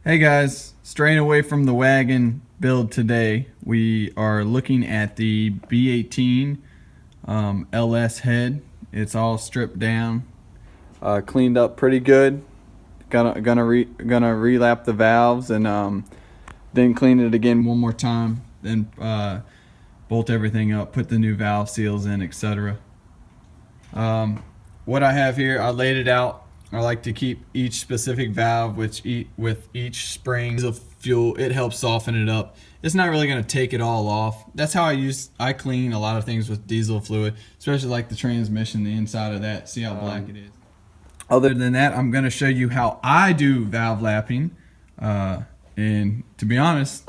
Hey guys, straying away from the wagon build today, we are looking at the B18 LS head. It's all stripped down, cleaned up pretty good. Gonna relap the valves and then clean it again one more time. Then bolt everything up, put the new valve seals in, etc. What I have here, I laid it out. I like to keep each specific valve with each spring of fuel. It helps soften it up. It's not really going to take it all off. That's how I clean a lot of things with diesel fluid, especially like the transmission, the inside of that. See how black it is. Other than that, I'm going to show you how I do valve lapping. And to be honest,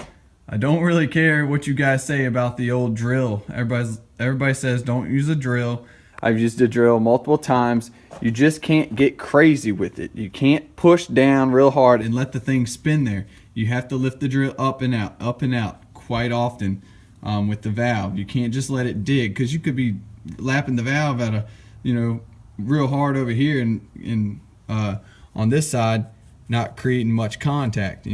I don't really care what you guys say about the old drill. Everybody says don't use a drill. I've used a drill multiple times. You just can't get crazy with it. You can't push down real hard and let the thing spin there. You have to lift the drill up and out quite often with the valve. You can't just let it dig, because you could be lapping the valve at a, real hard over here and on this side, not creating much contact,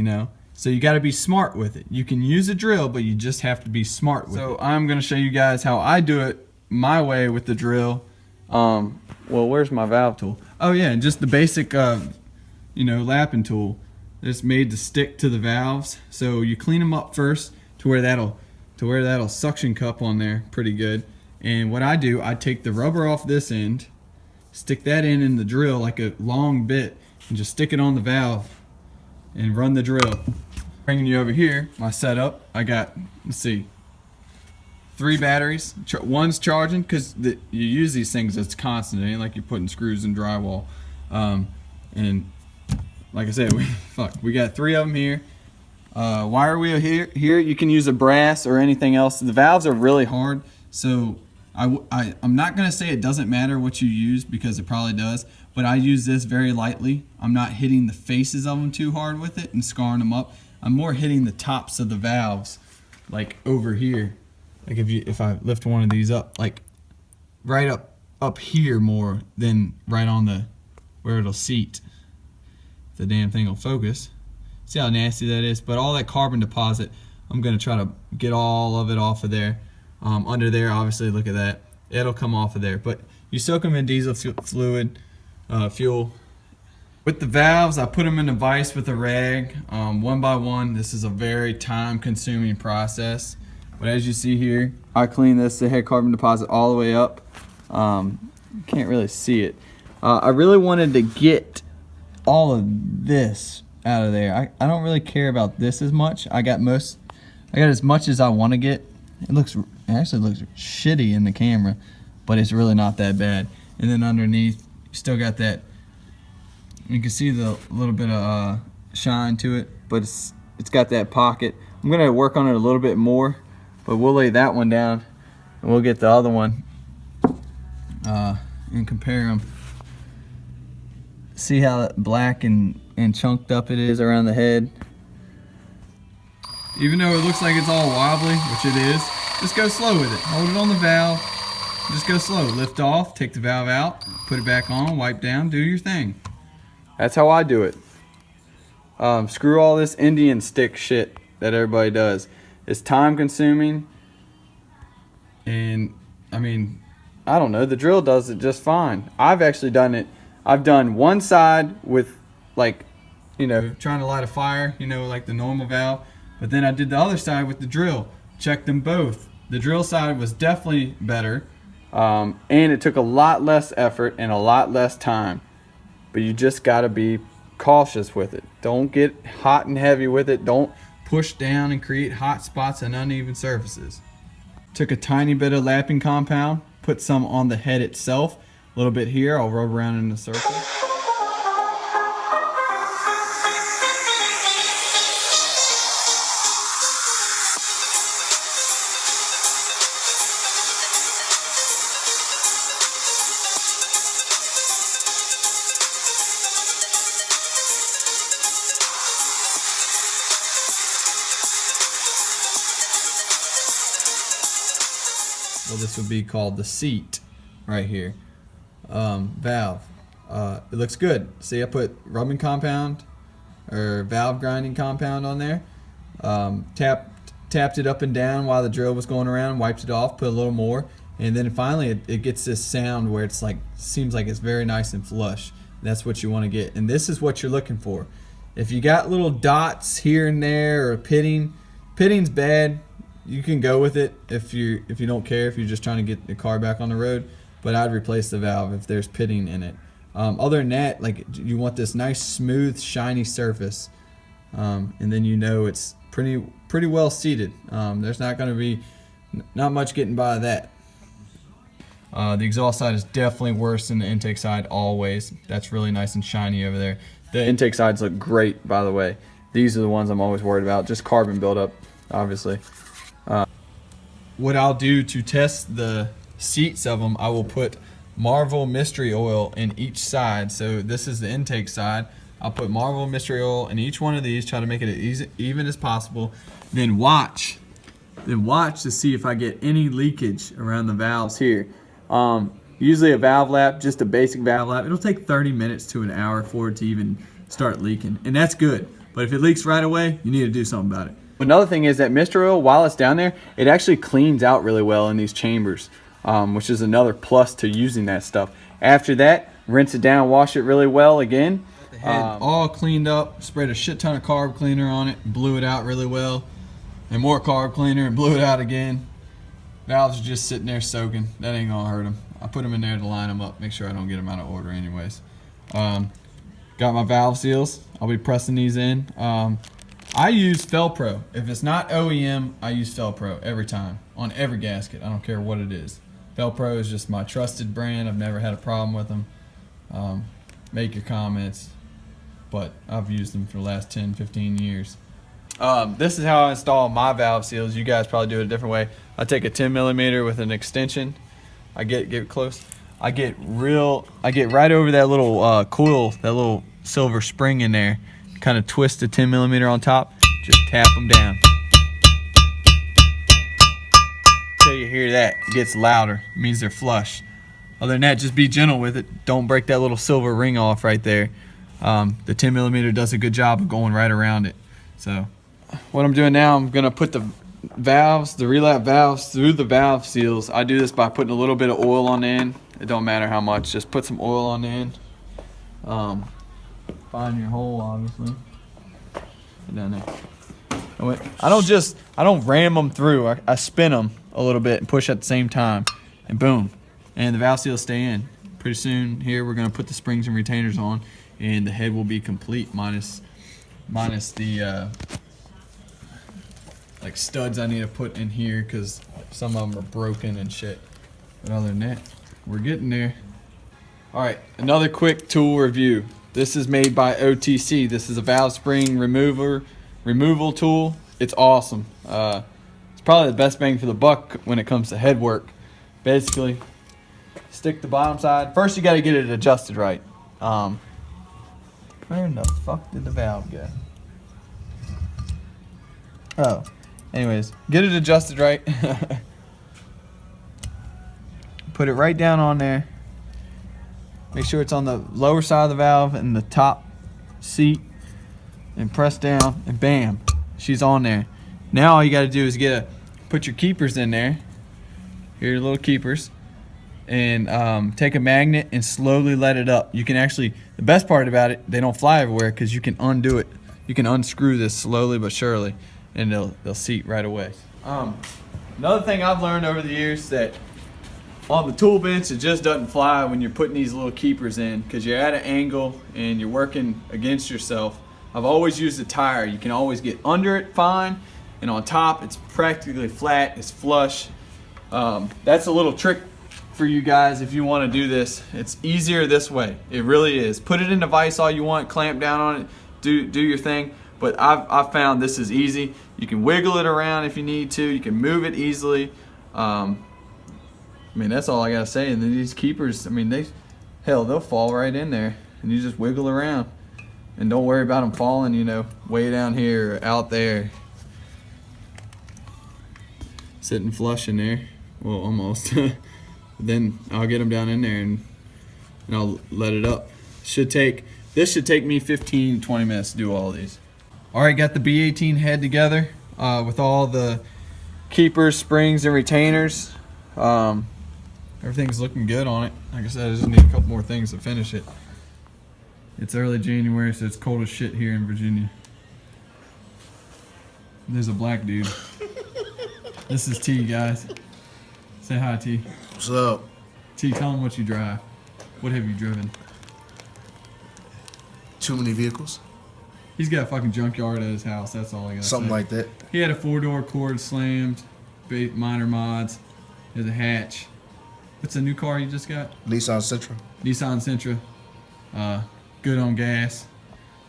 So you got to be smart with it. You can use a drill, but you just have to be smart with it. So I'm going to show you guys how I do it my way with the drill. Well, where's my valve tool? Oh yeah, and just the basic lapping tool. It's made to stick to the valves. So you clean them up first to where that'll suction cup on there pretty good. And what I do, I take the rubber off this end, stick that in the drill like a long bit, and just stick it on the valve and run the drill. Bringing you over here, my setup, I got, let's see, 3 batteries. One's charging, because you use these things, it's constant. It ain't like you're putting screws in drywall. And like I said, we got 3 of them here. Wire wheel here. You can use a brass or anything else. The valves are really hard, so I'm not gonna say it doesn't matter what you use, because it probably does, but I use this very lightly. I'm not hitting the faces of them too hard with it and scarring them up. I'm more hitting the tops of the valves, like over here. Like if I lift one of these up, like right up here more than right on where it'll seat. The damn thing will focus. See how nasty that is? But all that carbon deposit, I'm gonna try to get all of it off of there. Under there, obviously, look at that. It'll come off of there. But you soak them in diesel fluid, fuel. With the valves, I put them in a vise with a rag, one by one. This is a very time-consuming process. But as you see here, I clean this, the head carbon deposit all the way up. Can't really see it. I really wanted to get all of this out of there. I don't really care about this as much. I got as much as I want to get. It actually looks shitty in the camera, but it's really not that bad. And then underneath, you still got that. You can see the little bit of shine to it, but it's got that pocket. I'm gonna work on it a little bit more. But we'll lay that one down, and we'll get the other one and compare them. See how black and chunked up it is around the head. Even though it looks like it's all wobbly, which it is, just go slow with it. Hold it on the valve, just go slow. Lift off, take the valve out, put it back on, wipe down, do your thing. That's how I do it. Screw all this Indian stick shit that everybody does. It's time consuming, and I mean, I don't know, the drill does it just fine. I've actually done it. I've done one side with, like, trying to light a fire, like the normal valve, but then I did the other side with the drill. Checked them both. The drill side was definitely better, and it took a lot less effort and a lot less time, but you just got to be cautious with it. Don't get hot and heavy with it. Don't push down and create hot spots and uneven surfaces. Took a tiny bit of lapping compound, put some on the head itself, a little bit here. I'll rub around in a circle. Well, this would be called the seat right here. Valve. It looks good. See, I put rubbing compound or valve grinding compound on there. Tapped it up and down while the drill was going around, wiped it off, put a little more, and then finally it gets this sound where it's like, seems like it's very nice and flush. That's what you want to get, and this is what you're looking for. If you got little dots here and there or pitting's bad. You can go with it if you don't care, if you're just trying to get the car back on the road, but I'd replace the valve if there's pitting in it. Other than that, like, you want this nice smooth shiny surface, and then you know it's pretty well seated. There's not going to be not much getting by that. The exhaust side is definitely worse than the intake side always. That's really nice and shiny over there. The intake sides look great, by the way. These are the ones I'm always worried about, just carbon buildup, obviously. What I'll do to test the seats of them, I will put Marvel Mystery Oil in each side. So this is the intake side. I'll put Marvel Mystery Oil in each one of these, try to make it as even as possible. Then watch to see if I get any leakage around the valves here. Usually a valve lap, just a basic valve lap, it'll take 30 minutes to an hour for it to even start leaking, and that's good. But if it leaks right away, you need to do something about it. Another thing is that Mystery Oil, while it's down there, it actually cleans out really well in these chambers, which is another plus to using that stuff. After that, rinse it down, wash it really well again. The head all cleaned up, sprayed a shit ton of carb cleaner on it, blew it out really well, and more carb cleaner and blew it out again. Valves are just sitting there soaking. That ain't gonna hurt them. I put them in there to line them up, make sure I don't get them out of order anyways. Got my valve seals. I'll be pressing these in. I use Felpro. If it's not OEM, I use Felpro every time on every gasket. I don't care what it is. Felpro is just my trusted brand. I've never had a problem with them. Make your comments, but I've used them for the last 10, 15 years. This is how I install my valve seals. You guys probably do it a different way. I take a 10 millimeter with an extension. I get close. I get right over that little coil, that little silver spring in there. Kind of twist the 10 millimeter on top. Just tap them down. Until you hear that, it gets louder. It means they're flush. Other than that, just be gentle with it. Don't break that little silver ring off right there. The 10 millimeter does a good job of going right around it. So what I'm doing now, I'm gonna put the valves, the relap valves, through the valve seals. I do this by putting a little bit of oil on the end. It don't matter how much, just put some oil on the end. Find your hole, obviously. Get down there. I don't ram them through. I spin them a little bit and push at the same time, and boom, and the valve seals stay in. Pretty soon here we're gonna put the springs and retainers on, and the head will be complete minus the like studs I need to put in here because some of them are broken and shit. But other than that, we're getting there. All right, another quick tool review. This is made by OTC. This is a valve spring removal tool. It's awesome. It's probably the best bang for the buck when it comes to head work. Basically, stick the bottom side. First, you got to get it adjusted right. Where in the fuck did the valve go? Oh, anyways, get it adjusted right. Put it right down on there. Make sure it's on the lower side of the valve and the top seat, and press down, and bam, she's on there. Now all you got to do is put your keepers in there. Here are your little keepers, and take a magnet and slowly let it up. You can actually, the best part about it, they don't fly everywhere because you can undo it. You can unscrew this slowly but surely, and they'll seat right away. Another thing I've learned over the years that on the tool bench, it just doesn't fly when you're putting these little keepers in because you're at an angle and you're working against yourself. I've always used a tire. You can always get under it fine, and on top it's practically flat, it's flush. That's a little trick for you guys if you want to do this. It's easier this way. It really is. Put it in a vise all you want, clamp down on it, do your thing. But I've found this is easy. You can wiggle it around if you need to. You can move it easily. I mean, that's all I gotta say. And then these keepers, I mean, they'll fall right in there, and you just wiggle around, and don't worry about them falling, you know, way down here or out there. Sitting flush in there, well, almost. Then I'll get them down in there and I'll let it up. Should take This should take me 15, 20 minutes to do all of these. All right, got the B18 head together with all the keepers, springs, and retainers. Everything's looking good on it. Like I said, I just need a couple more things to finish it. It's early January, so it's cold as shit here in Virginia. There's a black dude. This is T, guys. Say hi, T. What's up? T, tell him what you drive. What have you driven? Too many vehicles? He's got a fucking junkyard at his house. That's all I got. Something like that. He had a 4-door cord slammed, minor mods. There's a hatch. What's the new car you just got? Nissan Sentra. Nissan Sentra. Good on gas.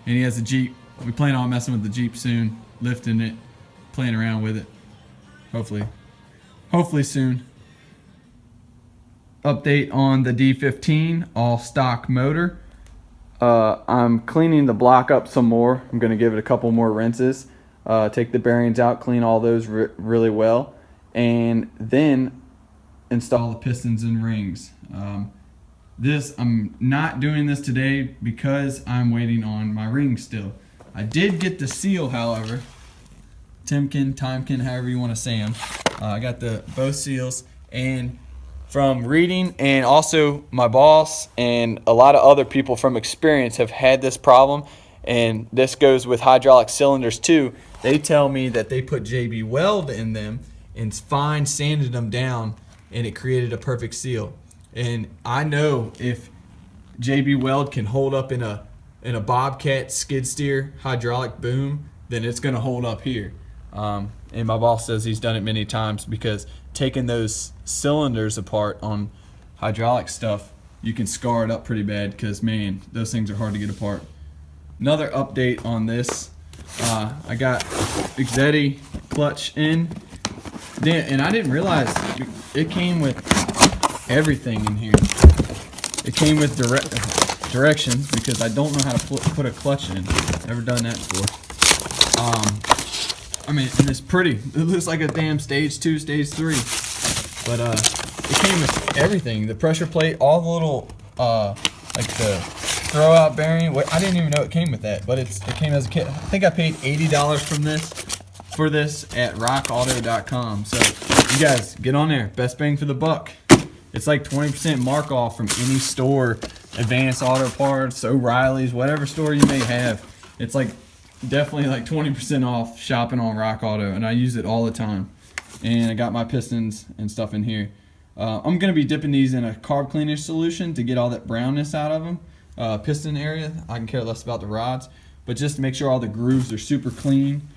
And he has a Jeep. We plan on messing with the Jeep soon, lifting it, playing around with it. Hopefully soon. Update on the D15 all stock motor. I'm cleaning the block up some more. I'm going to give it a couple more rinses. Take the bearings out, clean all those really well, and then install the pistons and rings. I'm not doing this today because I'm waiting on my rings still. I did get the seal, however. Timekin, however you want to say them. I got both seals, and from reading, and also my boss and a lot of other people from experience have had this problem, and this goes with hydraulic cylinders too. They tell me that they put JB Weld in them and fine sanded them down, and it created a perfect seal. And I know if JB Weld can hold up in a Bobcat skid steer hydraulic boom, then it's going to hold up here. And my boss says he's done it many times, because taking those cylinders apart on hydraulic stuff, you can scar it up pretty bad, because man, those things are hard to get apart. Another update on this, I got Exetti clutch in, and I didn't realize it came with everything in here. It came with directions, because I don't know how to put a clutch in. Never done that before. I mean, and it's pretty. It looks like a damn stage 2, stage 3. But it came with everything. The pressure plate, all the little, like the throw out bearing. I didn't even know it came with that, but it came as a kit. I think I paid $80 for this at rockauto.com. So you guys, get on there. Best bang for the buck. It's like 20% mark off from any store, Advanced Auto Parts, O'Reilly's, whatever store you may have. It's like definitely like 20% off shopping on Rock Auto, and I use it all the time. And I got my pistons and stuff in here. I'm going to be dipping these in a carb cleaner solution to get all that brownness out of them. Piston area, I can care less about the rods, but just to make sure all the grooves are super clean.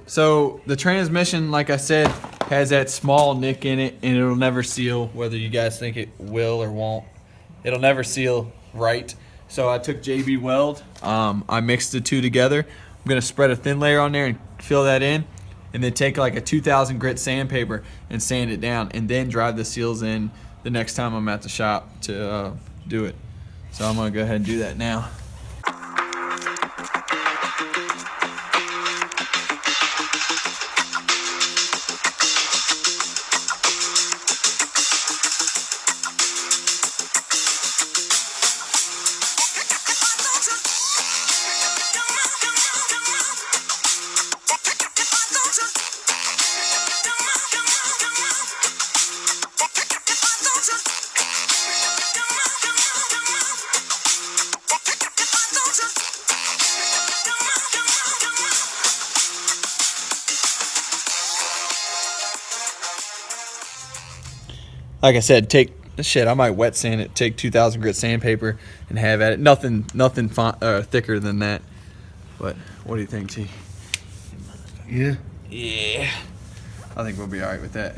So the transmission, like I said, has that small nick in it, and it'll never seal, whether you guys think it will or won't. It'll never seal right. So I took JB Weld, I mixed the two together. I'm gonna spread a thin layer on there and fill that in, and then take like a 2000 grit sandpaper and sand it down, and then drive the seals in the next time I'm at the shop to do it. So I'm gonna go ahead and do that now. Like I said, I might wet sand it, take 2000 grit sandpaper and have at it. Nothing thicker than that. But what do you think, T? Yeah. Yeah. I think we'll be all right with that.